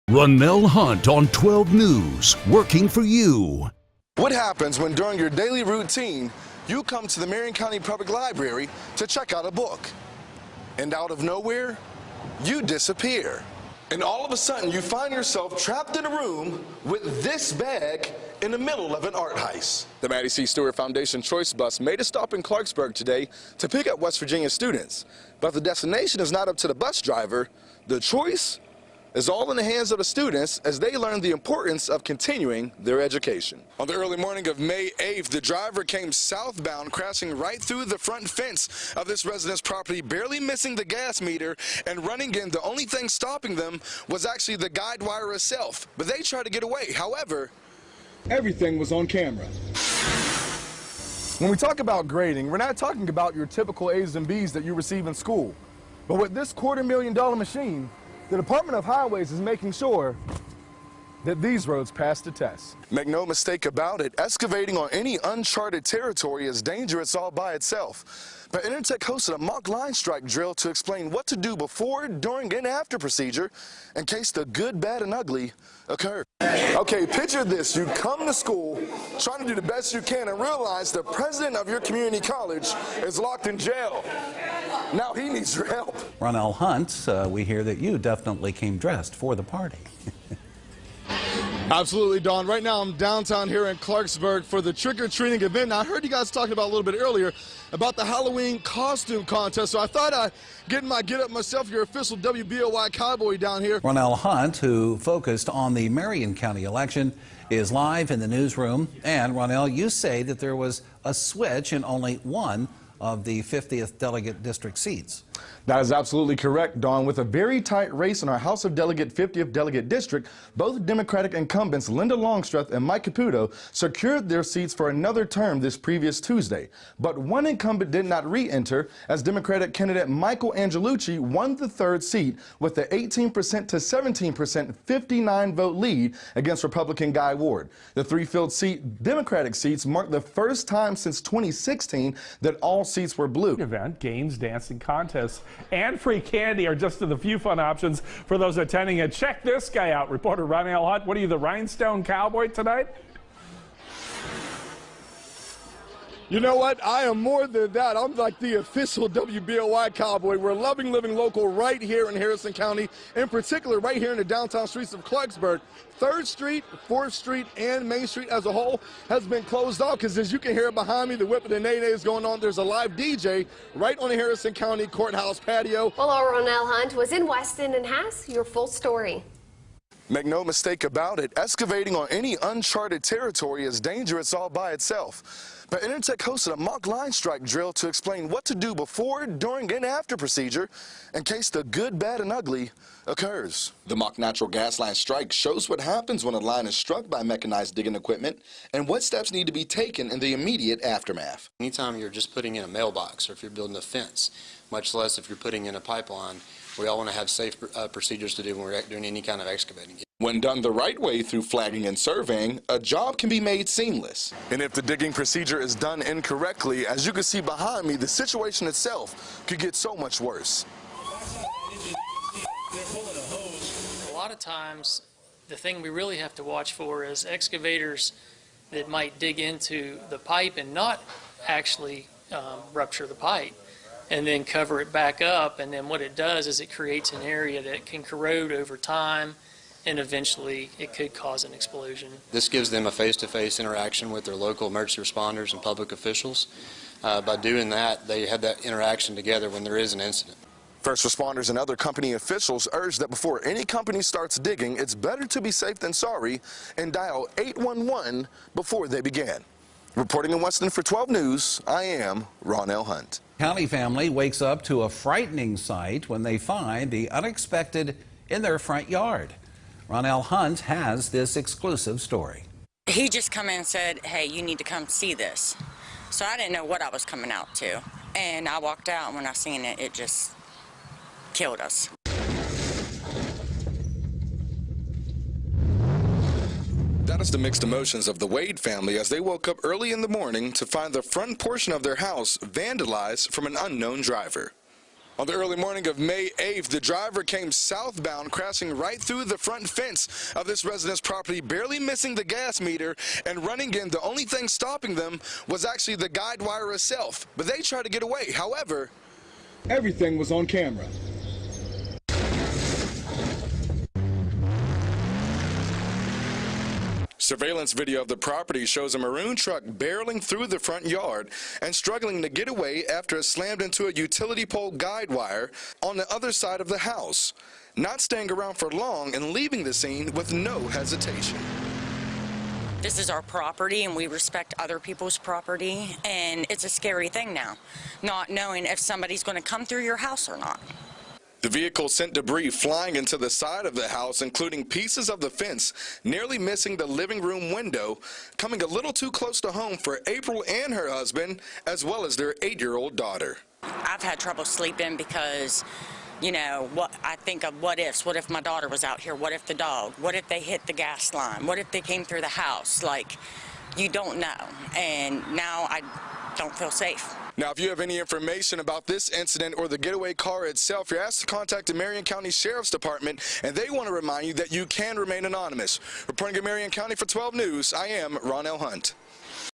Ronnell Hunt on 12 News, working for you. What happens when during your daily routine, you come to the Marion County Public Library to check out a book, and out of nowhere, you disappear. And all of a sudden, you find yourself trapped in a room with this bag in the middle of an art heist. The Maddie C. Stewart Foundation Choice Bus made a stop in Clarksburg today to pick up West Virginia students. But the destination is not up to the bus driver. The choice is all in the hands of the students as they learn the importance of continuing their education. On the early morning of May 8th, the driver came southbound, crashing right through the front fence of this resident's property, barely missing the gas meter and running in. The only thing stopping them was actually the guide wire itself, but they tried to get away. However, everything was on camera. When we talk about grading, we're not talking about your typical A's and B's that you receive in school. But with this $250,000 machine, the Department of Highways is making sure that these roads pass the test. Make no mistake about it, excavating on any uncharted territory is dangerous all by itself. But Intertech hosted a mock line strike drill to explain what to do before, during, and after procedure in case the good, bad, and ugly occur. Okay, picture this. You come to school trying to do the best you can and realize the president of your community college is locked in jail. Now he needs your help. Ronnell Hunt, we hear that you definitely came dressed for the party. Absolutely, Dawn. Right now I'm downtown here in Clarksburg for the trick-or-treating event. Now, I heard you guys talking about a little bit earlier about the Halloween costume contest, so I thought I'd get in my get-up myself, your official WBOY cowboy down here. Ronnell Hunt, who focused on the Marion County election, is live in the newsroom. And Ronnell, you say that there was a switch in only one of the 50th delegate district seats. That is absolutely correct, Dawn. With a very tight race in our House of Delegate 50th Delegate District, both Democratic incumbents Linda Longstreth and Mike Caputo secured their seats for another term this previous Tuesday. But one incumbent did not re-enter, as Democratic candidate Michael Angelucci won the third seat with the 18% to 17% 59-vote lead against Republican Guy Ward. The three-filled Democratic seats marked the first time since 2016 that all seats were blue. Event, games, dancing contests, and free candy are just the few fun options for those attending it. Check this guy out. Reporter Ronnell Hunt. What are you, the Rhinestone Cowboy tonight? You know what? I am more than that. I'm like the official WBOY cowboy. We're loving living local right here in Harrison County, in particular right here in the downtown streets of Clarksburg. 3rd Street, 4th Street, and Main Street as a whole has been closed off because, as you can hear behind me, the whip of the nay-nay is going on. There's a live DJ right on the Harrison County Courthouse patio. Well, our Ronnell Hunt was in Weston and has your full story. Make no mistake about it, excavating on any uncharted territory is dangerous all by itself. But Intertech hosted a mock line strike drill to explain what to do before, during, and after procedure in case the good, bad, and ugly occurs. The mock natural gas line strike shows what happens when a line is struck by mechanized digging equipment and what steps need to be taken in the immediate aftermath. Anytime you're just putting in a mailbox or if you're building a fence, much less if you're putting in a pipeline, we all want to have safe procedures to do when we're doing any kind of excavating. When done the right way through flagging and surveying, a job can be made seamless. And if the digging procedure is done incorrectly, as you can see behind me, the situation itself could get so much worse. A lot of times, the thing we really have to watch for is excavators that might dig into the pipe and not actually rupture the pipe, and then cover it back up, and then what it does is it creates an area that can corrode over time, and eventually it could cause an explosion. This gives them a face-to-face interaction with their local emergency responders and public officials. By doing that, they have that interaction together when there is an incident. First responders and other company officials urge that before any company starts digging, it's better to be safe than sorry and dial 811 before they begin. Reporting in Weston for 12 News, I am Ronnell Hunt. County family wakes up to a frightening sight when they find the unexpected in their front yard. Ronnell Hunt has this exclusive story. He just come in and said, hey, you need to come see this. So I didn't know what I was coming out to. And I walked out, and when I seen it, it just killed us. That is the mixed emotions of the Wade family as they woke up early in the morning to find the front portion of their house vandalized from an unknown driver. On the early morning of May 8th, the driver came southbound, crashing right through the front fence of this resident's property, barely missing the gas meter and running in. The only thing stopping them was actually the guide wire itself, but they tried to get away. However, everything was on camera. Surveillance video of the property shows a maroon truck barreling through the front yard and struggling to get away after it slammed into a utility pole guide wire on the other side of the house, not staying around for long and leaving the scene with no hesitation. This is our property, and we respect other people's property, and it's a scary thing now, not knowing if somebody's going to come through your house or not. The vehicle sent debris flying into the side of the house, including pieces of the fence, nearly missing the living room window, coming a little too close to home for April and her husband, as well as their 8-year-old daughter. I've had trouble sleeping because, you know, what I think of what ifs. What if my daughter was out here? What if the dog? What if they hit the gas line? What if they came through the house? Like, you don't know. And now I don't feel safe. Now, if you have any information about this incident or the getaway car itself, you're asked to contact the Marion County Sheriff's Department, and they want to remind you that you can remain anonymous. Reporting in Marion County for 12 News, I am Ronnell Hunt.